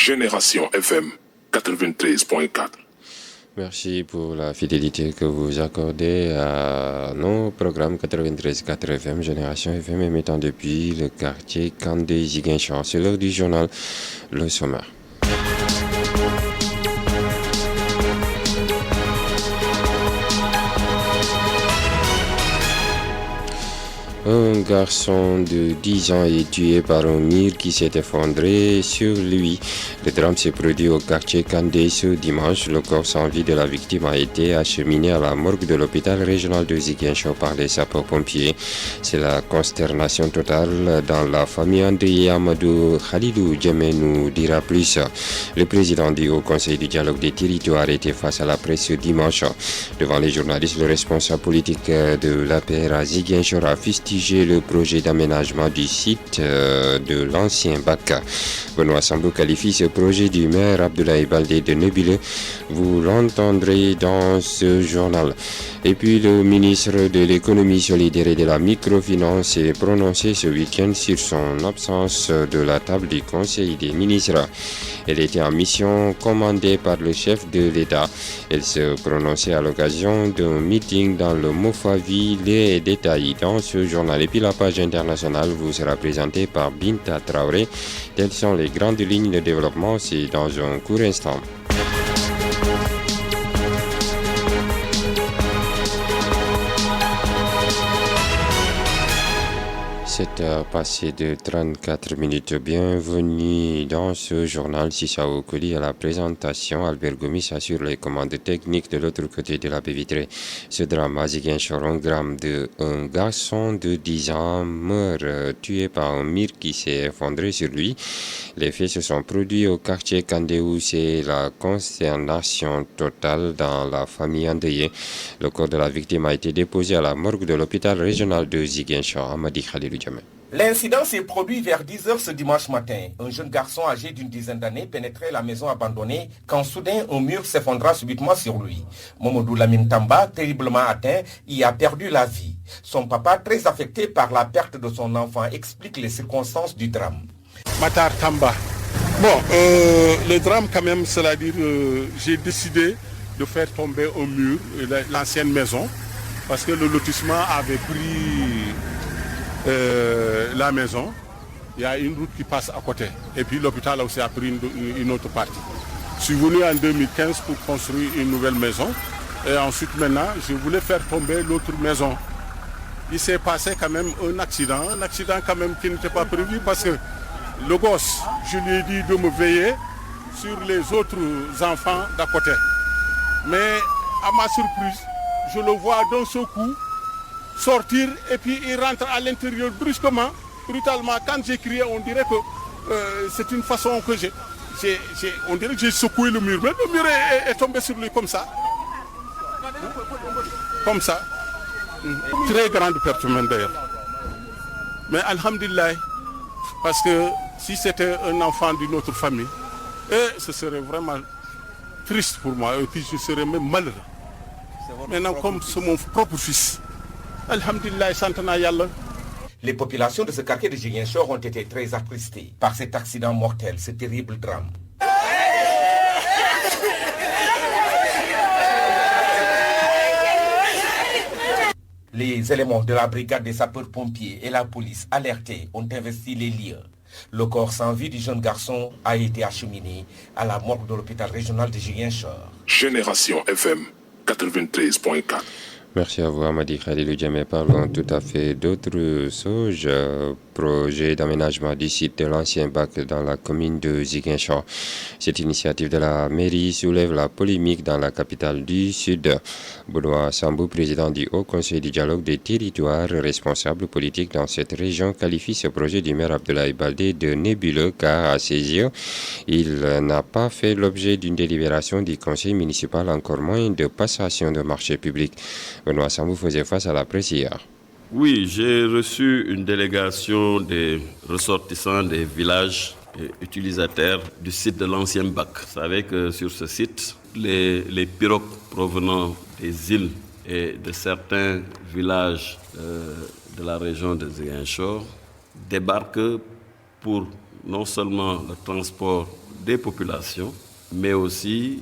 Génération FM 93.4. Merci pour la fidélité que vous accordez à nos programmes 93.4 FM, Génération FM, émettant depuis le quartier Kandé Ziguinchor. C'est l'heure du journal Le Sommaire. Un garçon de 10 ans est tué par un mur qui s'est effondré sur lui. Le drame s'est produit au quartier Kandé ce dimanche. Le corps sans vie de la victime a été acheminé à la morgue de l'hôpital régional de Ziguinchor par les sapeurs-pompiers. C'est la consternation totale dans la famille. André Amadou Khalilou Djemé nous dira plus. Le président du Haut Conseil du dialogue des territoires était face à la presse ce dimanche. Devant les journalistes, le responsable politique de l'APR à Ziguinchor a fustigé le projet d'aménagement du site de l'ancien bac. Benoît Sambou qualifie ce projet du maire Abdoulaye Baldé de Nebuleux. Vous l'entendrez dans ce journal. Et puis le ministre de l'économie solidaire et de la microfinance s'est prononcé ce week-end sur son absence de la table du Conseil des ministres. Elle était en mission commandée par le chef de l'État. Elle se prononçait à l'occasion d'un meeting dans le Mofavi. Les détails dans ce journal. Et puis la page internationale vous sera présentée par Binta Traoré. Telles sont les grandes lignes de développement, c'est dans un court instant. 7h passées de 34 minutes. Bienvenue dans ce journal. Sissa Okoli à la présentation. Albert Gomis assure les commandes techniques de l'autre côté de la baie vitrée. Ce drame à Ziguinchor, un garçon de 10 ans meurt tué par un mur qui s'est effondré sur lui. Les faits se sont produits au quartier Kandé où c'est la consternation totale dans la famille endeuillée. Le corps de la victime a été déposé à la morgue de l'hôpital régional de Ziguinchor. Amadi Khalilou. L'incident s'est produit vers 10h ce dimanche matin. Un jeune garçon âgé d'une dizaine d'années pénétrait la maison abandonnée quand soudain un mur s'effondra subitement sur lui. Momodou Lamine Tamba, terriblement atteint, y a perdu la vie. Son papa, très affecté par la perte de son enfant, explique les circonstances du drame. Matar Tamba. Le drame quand même, c'est-à-dire j'ai décidé de faire tomber au mur l'ancienne maison parce que le lotissement avait pris la maison. Il y a une route qui passe à côté et puis l'hôpital aussi a pris une autre partie. Je suis venu en 2015 pour construire une nouvelle maison et ensuite maintenant je voulais faire tomber l'autre maison. Il s'est passé quand même un accident quand même qui n'était pas prévu parce que le gosse, je lui ai dit de me veiller sur les autres enfants d'à côté. Mais à ma surprise, je le vois d'un seul coup sortir et puis il rentre à l'intérieur brusquement, brutalement. Quand j'ai crié, on dirait que c'est une façon que on dirait que j'ai secoué le mur. Mais le mur est tombé sur lui comme ça. Comme ça. Très grande perte même d'ailleurs. Mais alhamdulillah, parce que si c'était un enfant d'une autre famille, ce serait vraiment triste pour moi et puis je serais même malheureux. Maintenant comme c'est mon propre fils, alhamdulillah, santana yalla. Les populations de ce quartier de Ziguinchor ont été très attristées par cet accident mortel, ce terrible drame. Les éléments de la brigade des sapeurs-pompiers et la police alertés ont investi les lieux. Le corps sans vie du jeune garçon a été acheminé à la morgue de l'hôpital régional de Ziguinchor. Génération FM 93.4. Merci à vous, Amadi Khalilou Djemé. Parlons tout à fait d'autres choses. Projet d'aménagement du site de l'ancien bac dans la commune de Ziguinchor. Cette initiative de la mairie soulève la polémique dans la capitale du Sud. Benoît Sambou, président du Haut Conseil du dialogue des territoires, responsable politique dans cette région, qualifie ce projet du maire Abdoulaye Baldé de nébuleux car, à ses yeux, il n'a pas fait l'objet d'une délibération du conseil municipal, encore moins de passation de marché public. Benoît Sambou faisait face à la presse hier. Oui, j'ai reçu une délégation des ressortissants des villages et utilisateurs du site de l'ancien bac. Vous savez que sur ce site, les pirogues provenant des îles et de certains villages de la région de Ziguinchor débarquent pour non seulement le transport des populations, mais aussi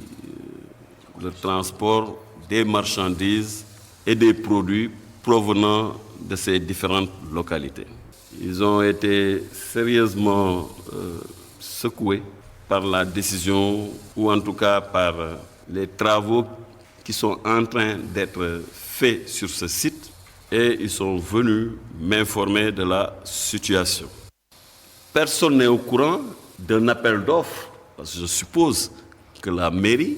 le transport des marchandises et des produits provenant de ces différentes localités. Ils ont été sérieusement secoués par la décision, ou en tout cas par les travaux qui sont en train d'être faits sur ce site, et ils sont venus m'informer de la situation. Personne n'est au courant d'un appel d'offres, parce que je suppose que la mairie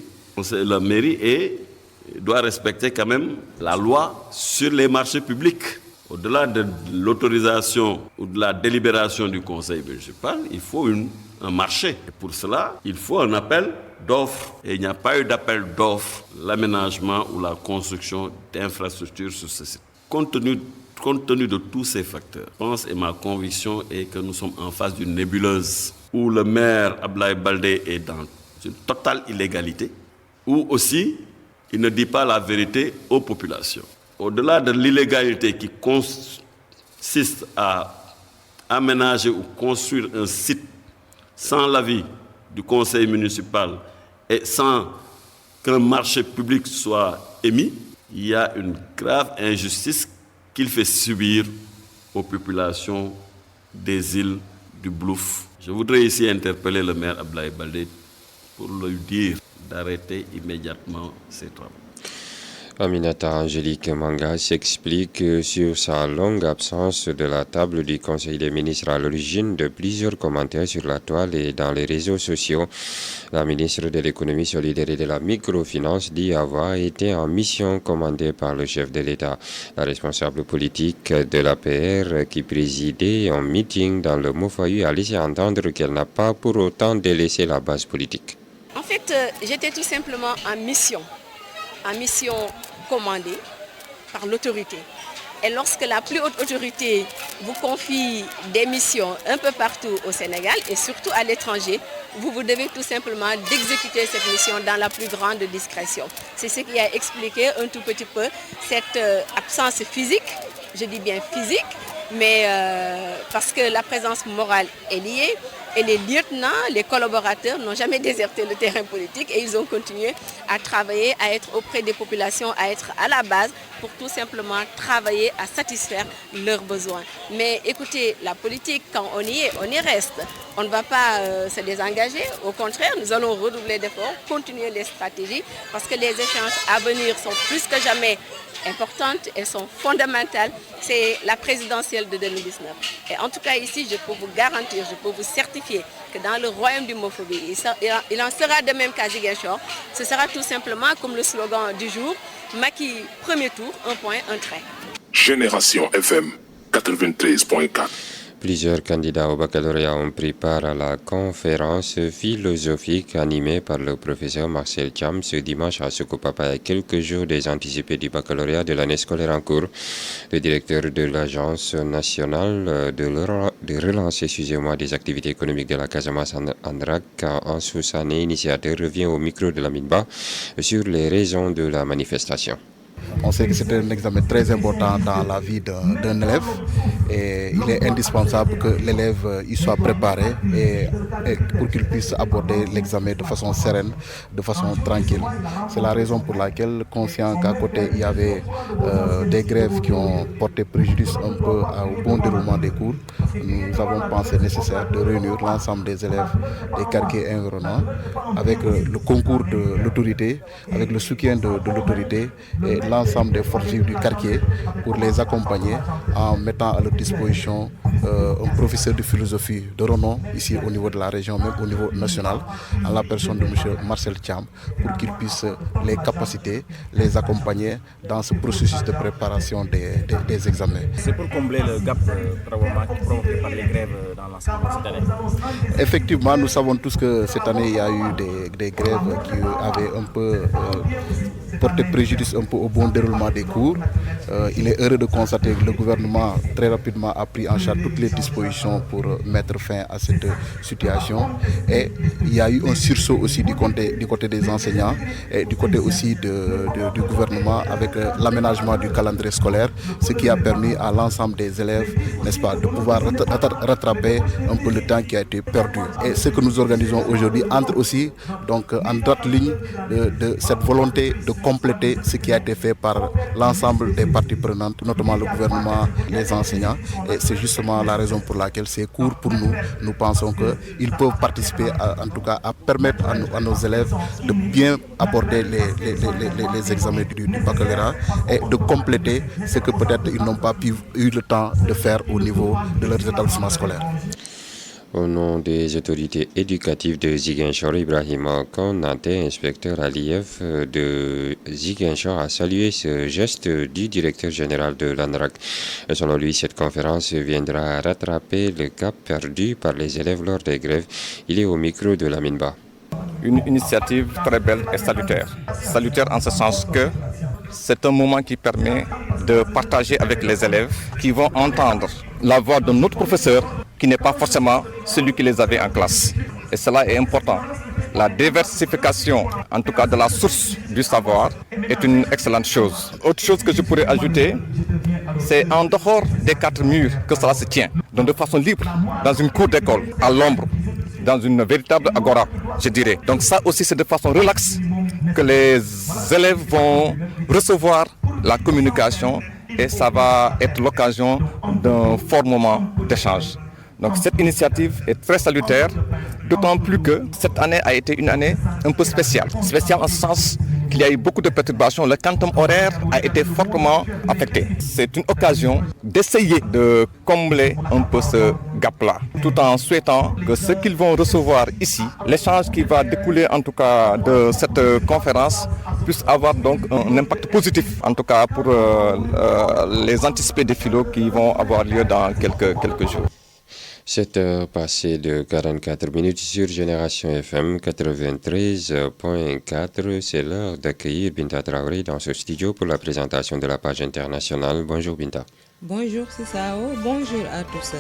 doit respecter quand même la loi sur les marchés publics. Au-delà de l'autorisation ou de la délibération du conseil municipal, il faut un marché. Et pour cela, il faut un appel d'offres. Et il n'y a pas eu d'appel d'offres, l'aménagement ou la construction d'infrastructures sur ce site. Compte tenu de tous ces facteurs, je pense et ma conviction est que nous sommes en face d'une nébuleuse où le maire Abdoulaye Baldé est dans une totale illégalité, où aussi il ne dit pas la vérité aux populations. Au-delà de l'illégalité qui consiste à aménager ou construire un site sans l'avis du conseil municipal et sans qu'un marché public soit émis, il y a une grave injustice qu'il fait subir aux populations des îles du Blouf. Je voudrais ici interpeller le maire Abdoulaye Baldé pour lui dire d'arrêter immédiatement ces travaux. Aminata Angélique Manga s'explique sur sa longue absence de la table du Conseil des ministres à l'origine de plusieurs commentaires sur la toile et dans les réseaux sociaux. La ministre de l'économie solidaire et de la microfinance dit avoir été en mission commandée par le chef de l'État. La responsable politique de l'APR qui présidait un meeting dans le Mofayu a laissé entendre qu'elle n'a pas pour autant délaissé la base politique. En fait, j'étais tout simplement en mission commandée par l'autorité. Et lorsque la plus haute autorité vous confie des missions un peu partout au Sénégal et surtout à l'étranger, vous devez tout simplement d'exécuter cette mission dans la plus grande discrétion. C'est ce qui a expliqué un tout petit peu cette absence physique, je dis bien physique, mais parce que la présence morale est liée. Et les lieutenants, les collaborateurs n'ont jamais déserté le terrain politique et ils ont continué à travailler, à être auprès des populations, à être à la base pour tout simplement travailler à satisfaire leurs besoins. Mais écoutez, la politique, quand on y est, on y reste. On ne va pas se désengager. Au contraire, nous allons redoubler d'efforts, continuer les stratégies parce que les échéances à venir sont plus que jamais importantes, elles sont fondamentales. C'est la présidentielle de 2019. Et en tout cas ici, je peux vous garantir, je peux vous certifier que dans le royaume du Mofobi, il en sera de même qu'à Ziguinchor. Ce sera tout simplement comme le slogan du jour, Macky, premier tour, un point, un trait. Génération FM 93.4. Plusieurs candidats au baccalauréat ont pris part à la conférence philosophique animée par le professeur Marcel Thiam ce dimanche à Sokopapa, à quelques jours des anticipés du baccalauréat de l'année scolaire en cours. Le directeur de l'Agence nationale de relance des activités économiques de la Casamance, Andrak Ansou Sané, initiateur, revient au micro de Lamine Ba sur les raisons de la manifestation. On sait que c'est un examen très important dans la vie d'un élève et il est indispensable que l'élève y soit préparé et pour qu'il puisse aborder l'examen de façon sereine, de façon tranquille. C'est la raison pour laquelle, conscient qu'à côté il y avait des grèves qui ont porté préjudice un peu au bon déroulement des cours, nous avons pensé nécessaire de réunir l'ensemble des élèves des quartiers environnants avec le concours de l'autorité, avec le soutien de l'autorité et l'ensemble des forces vives du quartier pour les accompagner en mettant à leur disposition un professeur de philosophie de renom ici au niveau de la région, même au niveau national, en la personne de M. Marcel Thiam, pour qu'il puisse les capaciter, les accompagner dans ce processus de préparation des examens. C'est pour combler le gap provoqué par les grèves dans l'ensemble de cette année. Effectivement, nous savons tous que cette année, il y a eu des grèves qui avaient un peu porté préjudice un peu au bon bon déroulement des cours. Il est heureux de constater que le gouvernement très rapidement a pris en charge toutes les dispositions pour mettre fin à cette situation. Et il y a eu un sursaut aussi du côté des enseignants et du côté aussi du gouvernement avec l'aménagement du calendrier scolaire, ce qui a permis à l'ensemble des élèves, n'est-ce pas, de pouvoir rattraper un peu le temps qui a été perdu. Et ce que nous organisons aujourd'hui entre aussi donc en droite ligne de cette volonté de compléter ce qui a été fait par l'ensemble des parties prenantes, notamment le gouvernement, les enseignants. Et c'est justement la raison pour laquelle ces cours, pour nous pensons qu'ils peuvent participer en tout cas à permettre à nos élèves de bien aborder les examens du baccalauréat et de compléter ce que peut-être ils n'ont pas eu le temps de faire au niveau de leurs établissements scolaires. Au nom des autorités éducatives de Ziguinchor, Ibrahim Konaté, inspecteur à l'IEF de Ziguinchor, a salué ce geste du directeur général de l'ANRAC. Selon lui, cette conférence viendra rattraper le cap perdu par les élèves lors des grèves. Il est au micro de Lamine Ba. Une initiative très belle et salutaire. Salutaire en ce sens que c'est un moment qui permet de partager avec les élèves qui vont entendre la voix de notre professeur qui n'est pas forcément celui qui les avait en classe. Et cela est important. La diversification, en tout cas de la source du savoir, est une excellente chose. Autre chose que je pourrais ajouter, c'est en dehors des quatre murs que cela se tient. Donc de façon libre, dans une cour d'école, à l'ombre, dans une véritable agora, je dirais. Donc ça aussi, c'est de façon relaxe que les élèves vont recevoir la communication et ça va être l'occasion d'un fort moment d'échange. Donc cette initiative est très salutaire, d'autant plus que cette année a été une année un peu spéciale. Spéciale en ce sens qu'il y a eu beaucoup de perturbations. Le quantum horaire a été fortement affecté. C'est une occasion d'essayer de combler un peu ce gap-là, tout en souhaitant que ce qu'ils vont recevoir ici, l'échange qui va découler en tout cas de cette conférence, puisse avoir donc un impact positif, en tout cas pour les anticipés des philo qui vont avoir lieu dans quelques jours. 7h passées de 44 minutes sur Génération FM 93.4. C'est l'heure d'accueillir Binta Traoré dans ce studio pour la présentation de la page internationale. Bonjour Binta. Bonjour Sissao, bonjour à tous.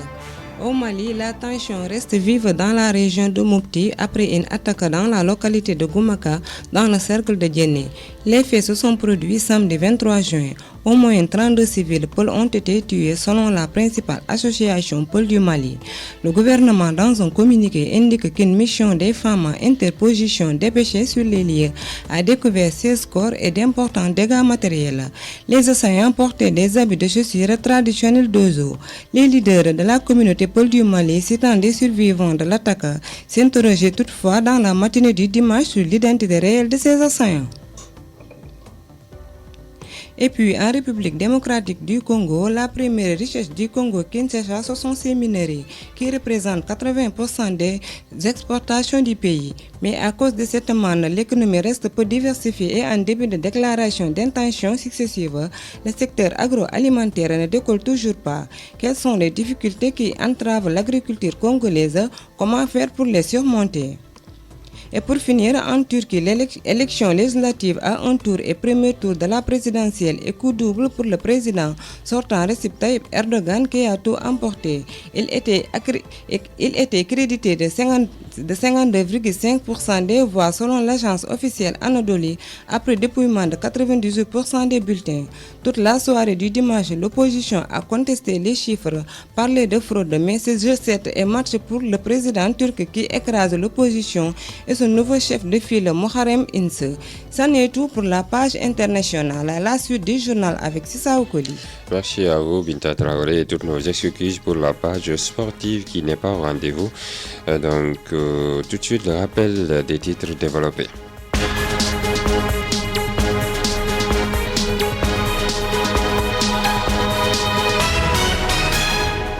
Au Mali, la tension reste vive dans la région de Mopti après une attaque dans la localité de Goumaka dans le cercle de Djenné. Les faits se sont produits samedi 23 juin. Au moins 32 civils peuls ont été tués selon la principale association Peuls du Mali. Le gouvernement, dans un communiqué, indique qu'une mission des femmes interposition dépêchée sur les lieux a découvert 16 corps et d'importants dégâts matériels. Les assaillants portaient des habits de chaussures traditionnels d'Ozo. Les leaders de la communauté Peuls du Mali, citant des survivants de l'attaque, s'interrogeaient toutefois dans la matinée du dimanche sur l'identité réelle de ces assaillants. Et puis, en République démocratique du Congo, la première richesse du Congo, Kinshasa, ce sont ses minerais, qui représentent 80% des exportations du pays. Mais à cause de cette manne, l'économie reste peu diversifiée et en début de déclaration d'intention successives, le secteur agroalimentaire ne décolle toujours pas. Quelles sont les difficultés qui entravent l'agriculture congolaise? Comment faire pour les surmonter? Et pour finir, en Turquie, l'élection législative à un tour et premier tour de la présidentielle est coup double pour le président sortant Recep Tayyip Erdogan qui a tout emporté. Il était crédité de 52,5% des voix selon l'agence officielle Anadolu après dépouillement de 98% des bulletins. Toute la soirée du dimanche, l'opposition a contesté les chiffres, parlé de fraude, mais ce jeu 7 est match pour le président turc qui écrase l'opposition et son nouveau chef de file Muharrem İnce. C'en est tout pour la page internationale. La suite du journal avec Sissa Okoli. Merci à vous Binta Traoré et toutes nos excuses pour la page sportive qui n'est pas au rendez-vous. Tout de suite le rappel des titres développés.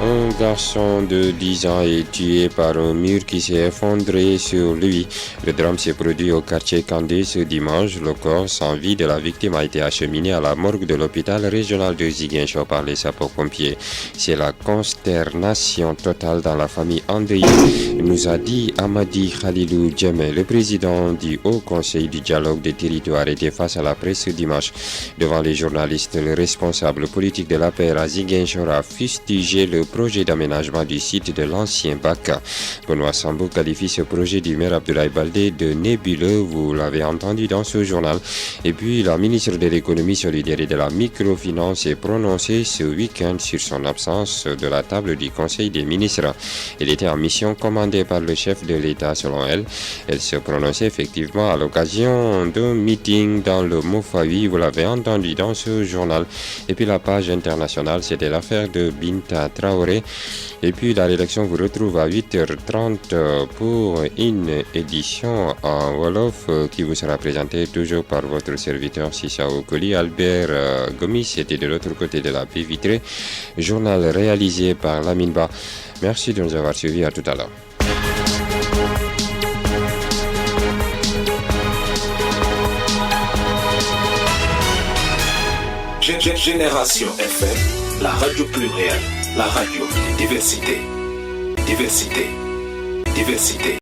Un garçon de 10 ans est tué par un mur qui s'est effondré sur lui. Le drame s'est produit au quartier Kandé ce dimanche. Le corps sans vie de la victime a été acheminé à la morgue de l'hôpital régional de Ziguinchor par les sapeurs-pompiers. C'est la consternation totale dans la famille endeuillée, nous a dit Amadi Khalilou Djemé, le président du Haut Conseil du dialogue des territoires, était face à la presse ce dimanche. Devant les journalistes, le responsable politique de l'APR à Ziguinchor a fustigé le projet d'aménagement du site de l'ancien bac. Benoît Sambou qualifie ce projet du maire Abdoulaye Baldé de nébuleux, vous l'avez entendu dans ce journal. Et puis la ministre de l'économie solidaire et de la microfinance s'est prononcée ce week-end sur son absence de la table du Conseil des ministres. Elle était en mission commandée par le chef de l'État selon elle. Elle se prononçait effectivement à l'occasion d'un meeting dans le Mofawi, vous l'avez entendu dans ce journal. Et puis la page internationale, c'était l'affaire de Binta Traoré. Et puis la rédaction vous retrouve à 8h30 pour une édition en Wolof qui vous sera présentée toujours par votre serviteur Sissa Okoli. Albert Gomis était de l'autre côté de la baie vitrée. Journal réalisé par Lamine Ba. Merci de nous avoir suivis, à tout à l'heure. Génération FM, la radio plurielle, la radio de diversité. Diversité. Diversité.